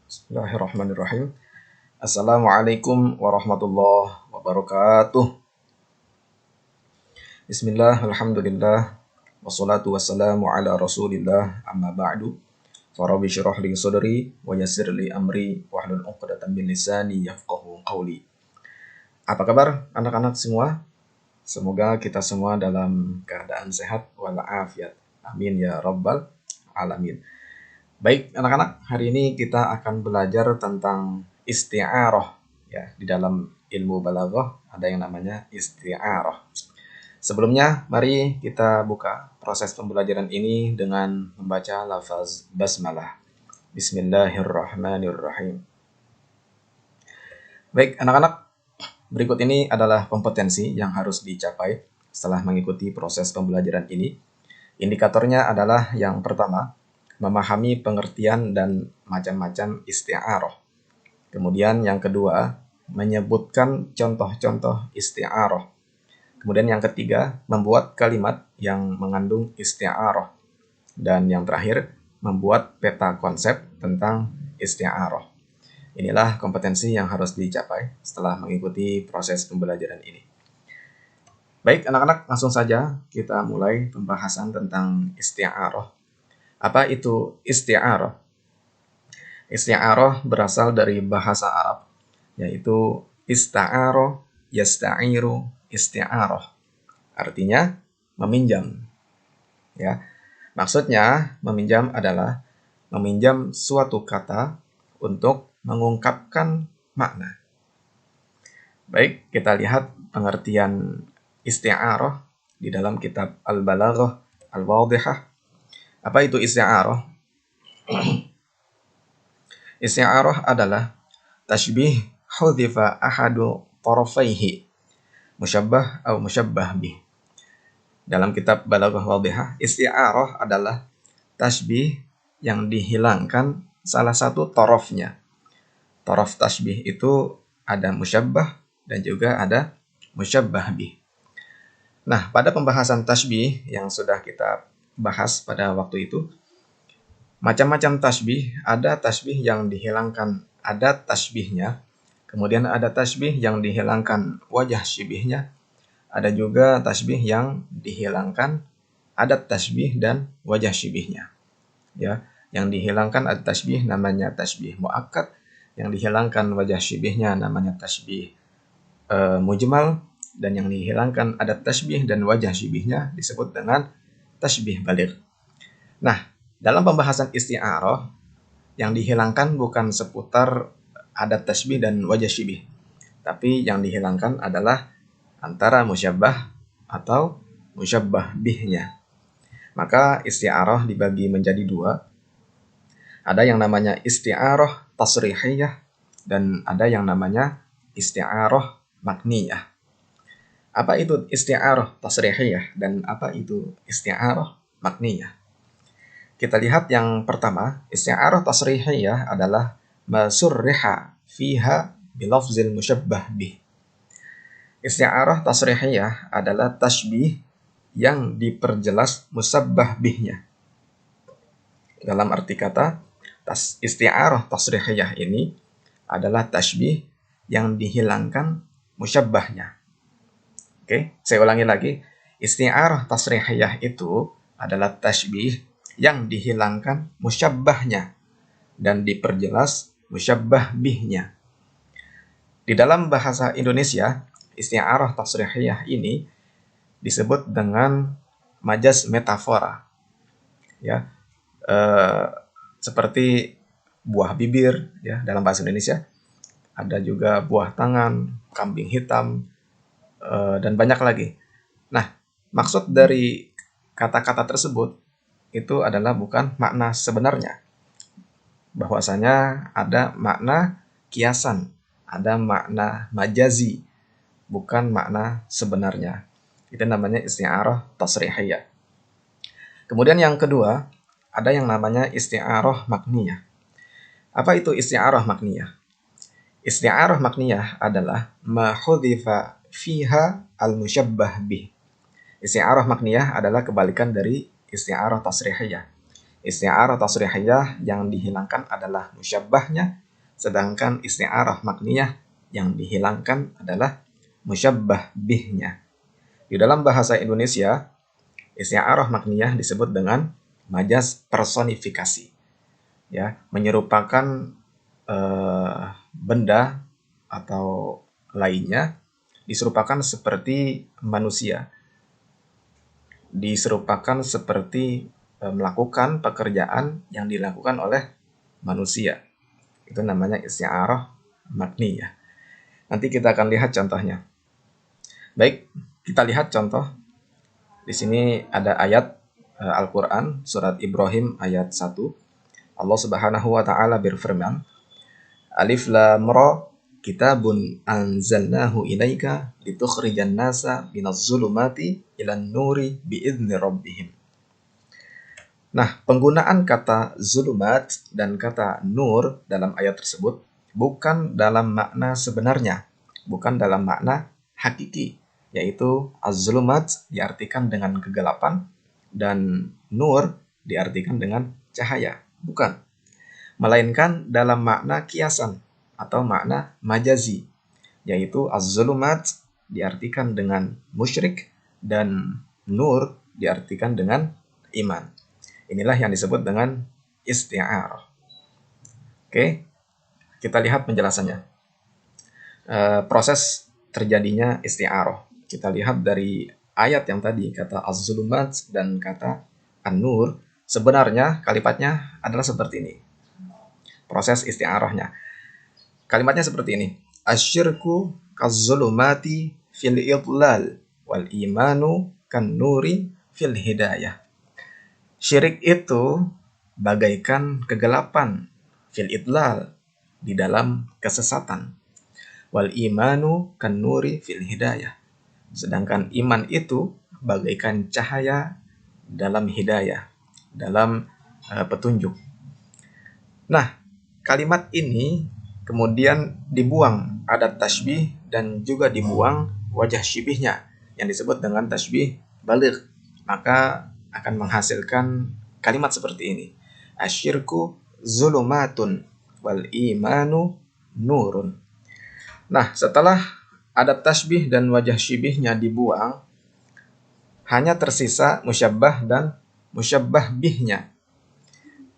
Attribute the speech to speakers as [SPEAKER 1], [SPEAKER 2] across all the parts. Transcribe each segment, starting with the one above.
[SPEAKER 1] Bismillahirrahmanirrahim. Assalamualaikum warahmatullahi wabarakatuh. Bismillah, alhamdulillah, wassalatu wassalamu ala rasulillah, amma ba'du. Farabi syurah li sadri, wa yassir li amri, wahlul uqdatan min lisani yafqahu qawli. Apa kabar anak-anak semua? Semoga kita semua dalam keadaan sehat walafiat. Amin ya rabbal alamin. Baik anak-anak, hari ini kita akan belajar tentang isti'arah. Ya, di dalam ilmu balaghah ada yang namanya isti'arah. Sebelumnya, mari kita buka proses pembelajaran ini dengan membaca lafaz basmalah. Bismillahirrahmanirrahim. Baik anak-anak, berikut ini adalah kompetensi yang harus dicapai setelah mengikuti proses pembelajaran ini. Indikatornya adalah yang pertama, memahami pengertian dan macam-macam isti'arah. Kemudian yang kedua, menyebutkan contoh-contoh isti'arah. Kemudian yang ketiga, membuat kalimat yang mengandung isti'arah. Dan yang terakhir, membuat peta konsep tentang isti'arah. Inilah kompetensi yang harus dicapai setelah mengikuti proses pembelajaran ini. Baik anak-anak, langsung saja kita mulai pembahasan tentang isti'arah. Apa itu isti'arah? Isti'arah berasal dari bahasa Arab, yaitu ista'arah, yasta'iru, isti'arah. Artinya meminjam. Ya. Maksudnya meminjam adalah meminjam suatu kata untuk mengungkapkan makna. Baik, kita lihat pengertian isti'arah di dalam kitab Al-Balaghah Al-Wadhihah. Apa itu isti'arah? Isti'arah adalah tashbih hudhifa ahadu tarafaihi musyabbah atau musyabbah bih. Dalam kitab Balaghah Wadhihah, isti'arah adalah tashbih yang dihilangkan salah satu tarafnya. Taraf tashbih itu ada musyabbah dan juga ada musyabbah bih. Nah, pada pembahasan tashbih yang sudah kita bahas pada waktu itu, macam-macam tashbih, ada tashbih yang dihilangkan adat tashbihnya, kemudian ada tashbih yang dihilangkan wajah syibihnya, ada juga tashbih yang dihilangkan adat tashbih dan wajah syibihnya. Ya, yang dihilangkan adat tashbih namanya tashbih muakkad, yang dihilangkan wajah syibihnya namanya tashbih mujmal, dan yang dihilangkan adat tashbih dan wajah syibihnya disebut dengan tashbih baligh. Nah, dalam pembahasan isti'arah, yang dihilangkan bukan seputar adat tashbih dan wajah syibih, tapi yang dihilangkan adalah antara musyabbah atau musyabbah bihnya. Maka isti'arah dibagi menjadi dua. Ada yang namanya isti'arah tasrihiyah dan ada yang namanya isti'arah makniyah. Apa itu isti'arah tasrihiyah dan apa itu isti'arah makniyah? Kita lihat yang pertama, isti'arah tasrihiyah adalah masurriha fiha bilafzil musyabbah bih. Isti'arah tasrihiyah adalah tashbih yang diperjelas musyabbah bihnya. Dalam arti kata, isti'arah tasrihiyah ini adalah tashbih yang dihilangkan musyabbahnya. Oke, saya ulangi lagi. Isti'arah tasrihiyah itu adalah tashbih yang dihilangkan musyabbahnya dan diperjelas musyabbah bihnya. Di dalam bahasa Indonesia, isti'arah tasrihiyah ini disebut dengan majas metafora. Ya, seperti buah bibir ya dalam bahasa Indonesia. Ada juga buah tangan, kambing hitam, dan banyak lagi. Nah, maksud dari kata-kata tersebut itu adalah bukan makna sebenarnya. Bahwasanya ada makna kiasan, ada makna majazi, bukan makna sebenarnya. Itu namanya isti'arah tasrihiyah. Kemudian yang kedua, ada yang namanya isti'arah makniyah. Apa itu isti'arah makniyah? Isti'arah makniyah adalah ma hudhifa fiha al-musyabbah bih. Isti'arah makniyah adalah kebalikan dari isti'arah tasrihiyah. Isti'arah tasrihiyah yang dihilangkan adalah musyabbahnya, sedangkan isti'arah makniyah yang dihilangkan adalah musyabbah bihnya. Di dalam bahasa Indonesia, isti'arah makniyah disebut dengan majaz personifikasi. Ya, menyerupakan benda atau lainnya diserupakan seperti manusia, diserupakan seperti melakukan pekerjaan yang dilakukan oleh manusia. Itu namanya isti'arah makniyah. Nanti kita akan lihat contohnya. Baik, kita lihat contoh. Di sini ada ayat Al-Quran, surat Ibrahim ayat 1. Allah Subhanahu wa Ta'ala berfirman, Alif Lam Ra, kitabun anzalnahu ilaika litukhrijan nasa minaz zulumati ilan nuri biidzni rabbihim. Nah, penggunaan kata zulumat dan kata nur dalam ayat tersebut bukan dalam makna sebenarnya, bukan dalam makna hakiki, yaitu az-zulumat diartikan dengan kegelapan dan nur diartikan dengan cahaya, bukan. Melainkan dalam makna kiasan atau makna majazi, yaitu az-zulumat diartikan dengan musyrik dan nur diartikan dengan iman. Inilah yang disebut dengan isti'arah. Oke, kita lihat penjelasannya. Proses terjadinya isti'arah. Kita lihat dari ayat yang tadi, kata az-zulumat dan kata an-nur, sebenarnya kalimatnya adalah seperti ini. Proses isti'arahnya. Kalimatnya seperti ini. Asyirku kaz-zulumati fil idlal wal imanu kan nuri fil hidayah. Syirik itu bagaikan kegelapan fil idlal, di dalam kesesatan. Wal imanu kan nuri fil hidayah. Sedangkan iman itu bagaikan cahaya dalam hidayah, dalam petunjuk. Nah, kalimat ini kemudian dibuang adat tasbih dan juga dibuang wajah syibihnya yang disebut dengan tasbih baligh. Maka akan menghasilkan kalimat seperti ini. Asyirku zulumatun wal imanu nurun. Nah, setelah adat tasbih dan wajah syibihnya dibuang, hanya tersisa musyabbah dan musyabbah bihnya.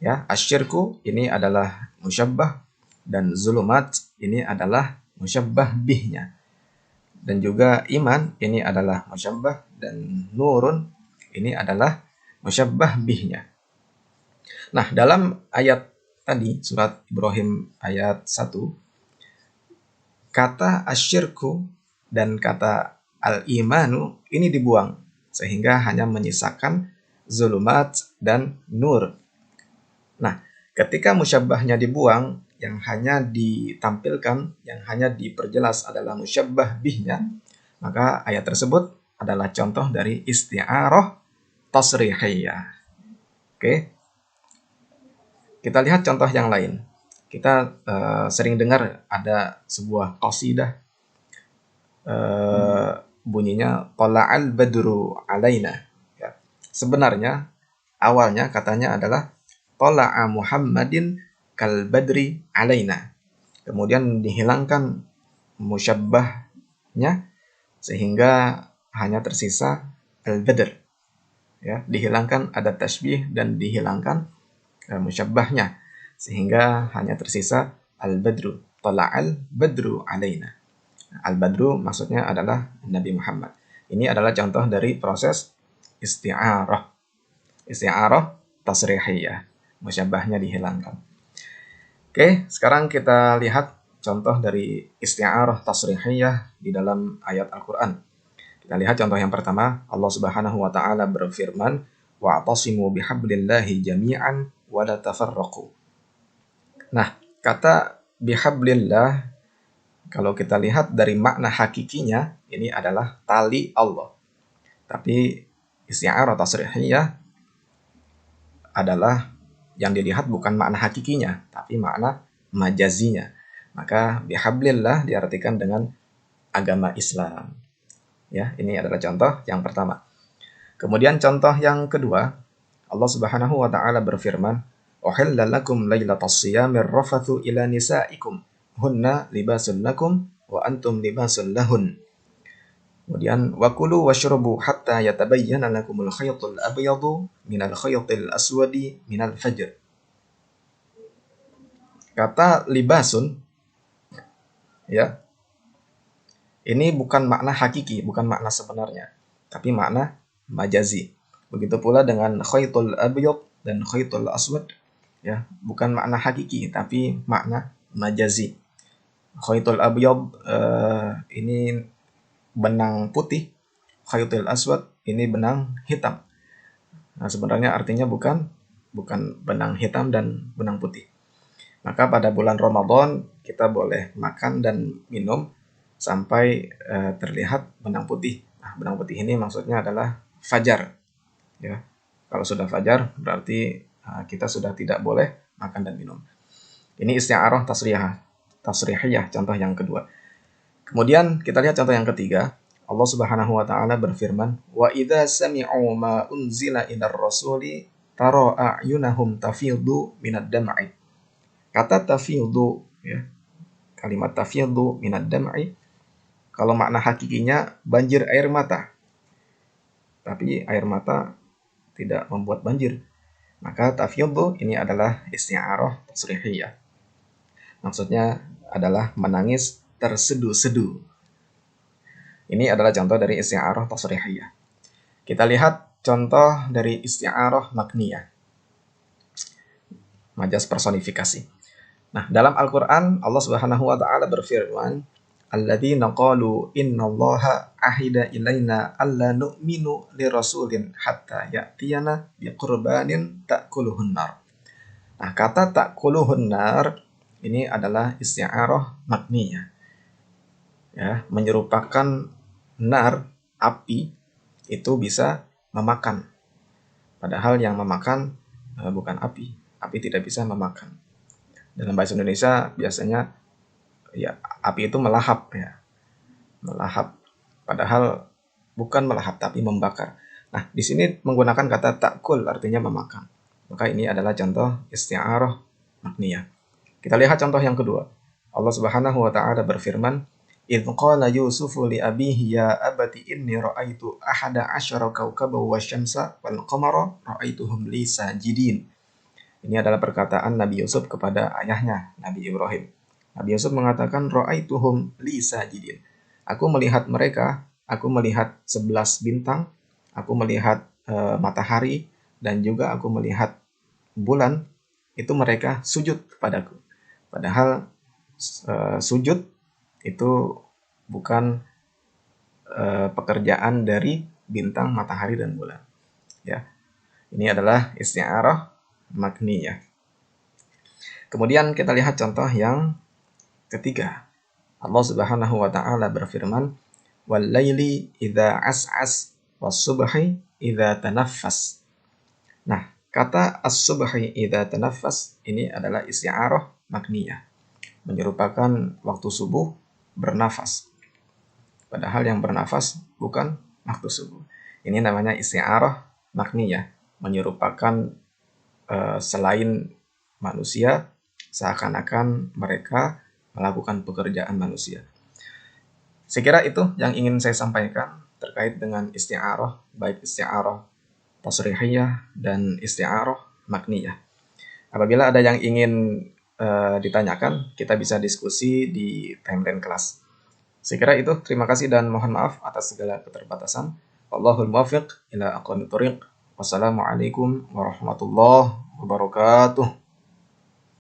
[SPEAKER 1] Ya, asyirku ini adalah musyabbah dan zulumat ini adalah musyabbah bihnya. Dan juga iman ini adalah musyabbah dan nurun ini adalah musyabbah bihnya. Nah, dalam ayat tadi, surat Ibrahim ayat 1, kata asyirku dan kata al-imanu ini dibuang, sehingga hanya menyisakan zulumat dan nur. Nah, ketika musyabbahnya dibuang, yang hanya ditampilkan, yang hanya diperjelas adalah musyabbah bihnya, maka ayat tersebut adalah contoh dari isti'arah tasrihiyah. Oke. Kita lihat contoh yang lain. Kita sering dengar ada sebuah qasidah bunyinya tala'al badru alaina. Ya. Sebenarnya awalnya katanya adalah tala'a Muhammadin kal badri alaina. Kemudian dihilangkan musyabbahnya sehingga hanya tersisa al-badr. Ya, dihilangkan adat tasbih dan dihilangkan musyabbahnya sehingga hanya tersisa al-badru. Tala'al badru alaina. Al-badru maksudnya adalah Nabi Muhammad. Ini adalah contoh dari proses isti'arah. Isti'arah tasrihiyah. Musyabbahnya dihilangkan. Oke, sekarang kita lihat contoh dari isti'arah tasrihiyah di dalam ayat Al-Quran. Kita lihat contoh yang pertama. Allah Subhanahu wa Ta'ala berfirman, wa'tasimu bihablillahi jami'an wa la tafarraqu. Nah, kata bihablillah, kalau kita lihat dari makna hakikinya, ini adalah tali Allah. Tapi isti'arah tasrihiyah adalah yang dilihat bukan makna hakikinya, tapi makna majazinya. Maka bihablillah diartikan dengan agama Islam. Ya, ini adalah contoh yang pertama. Kemudian contoh yang kedua, Allah Subhanahu wa taala berfirman, "Uhilla lakum lailatas shiyamir rafathu ila nisaikum, hunna libasun lakum wa antum libasun lahun." Kemudian wakulu washrabu hatta yatabayyana lakumul khaytul abyadu minal khaytil aswadi minal fajr. Kata libasun, ya, ini bukan makna hakiki, bukan makna sebenarnya, tapi makna majazi. Begitu pula dengan khaytul abyad dan khaytul aswad, ya, bukan makna hakiki tapi makna majazi. Khaytul abyad ini benang putih, khaytul aswad ini benang hitam. Nah, sebenarnya artinya bukan benang hitam dan benang putih. Maka pada bulan Ramadan kita boleh makan dan minum sampai terlihat benang putih. Nah, benang putih ini maksudnya adalah fajar. Ya, kalau sudah fajar berarti kita sudah tidak boleh makan dan minum. Ini isti'arah tasrihiyah, contoh yang kedua. Kemudian kita lihat contoh yang ketiga. Allah Subhanahu wa taala berfirman, "Wa idza sami'u ma unzila ilar rasuli tara a'yunahum tafidhu minad dam'i." Kata tafidhu, ya, kalimat tafidhu minad dam'i, kalau makna hakikinya banjir air mata. Tapi air mata tidak membuat banjir. Maka tafyidhu ini adalah isti'arah tasrihiyah. Maksudnya adalah menangis tersedu-sedu. Ini adalah contoh dari isti'arah tasrihiyah. Kita lihat contoh dari isti'arah makniyah. Majas personifikasi. Nah, dalam Al-Qur'an Allah Subhanahu wa taala berfirman, "Alladzina qalu innallaha ahida ilaina alla nu'minu lirasulin hatta ya'tiyana biqurbanin ta'kuluhun nar." Nah, kata ta'kuluhun nar ini adalah isti'arah makniyah. Ya, menyerupakan nar, api, itu bisa memakan. Padahal yang memakan bukan api. Api tidak bisa memakan. Dalam bahasa Indonesia biasanya ya api itu melahap, ya. Melahap. Padahal bukan melahap tapi membakar. Nah, di sini menggunakan kata ta'kul artinya memakan. Maka ini adalah contoh isti'arah makniyah. Kita lihat contoh yang kedua. Allah Subhanahu wa taala berfirman, "Idz qala Yusufu li abihi ya abati inni ra'aitu ahada asyara kawkaban wasyamsa wal qamara ra'aituhum li sajidin." Ini adalah perkataan Nabi Yusuf kepada ayahnya, Nabi Ibrahim. Nabi Yusuf mengatakan, "Ra'aituhum li sajidin." Aku melihat mereka, aku melihat 11 bintang, aku melihat matahari, dan juga aku melihat bulan, itu mereka sujud kepadaku. Padahal sujud itu bukan pekerjaan dari bintang, matahari, dan bulan. Ya, ini adalah isti'arah makniyah. Kemudian kita lihat contoh yang ketiga. Allah Subhanahu wa taala berfirman, "Wal laili idza as'as was subhi idza tanaffas." Nah, kata as-subhi idza tanaffas ini adalah isti'arah makniyah, menyerupakan waktu subuh bernafas. Padahal yang bernafas bukan waktu subuh. Ini namanya isti'arah makniyah, menyerupakan selain manusia, seakan-akan mereka melakukan pekerjaan manusia. Saya kira itu yang ingin saya sampaikan terkait dengan isti'arah, baik isti'arah tasrihiyah dan isti'arah makniyah. Apabila ada yang ingin ditanyakan, kita bisa diskusi di timeline kelas. Saya kira itu, terima kasih dan mohon maaf atas segala keterbatasan. Wallahul muwaffiq ila aqwamit thoriq. Wassalamualaikum warahmatullahi wabarakatuh.